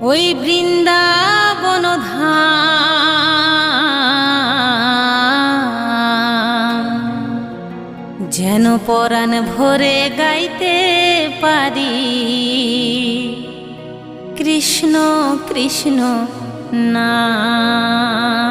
ওই বৃন্দাবন ধাম যেন পরাণ ভরে গাইতে পারি কৃষ্ণ কৃষ্ণ নাম।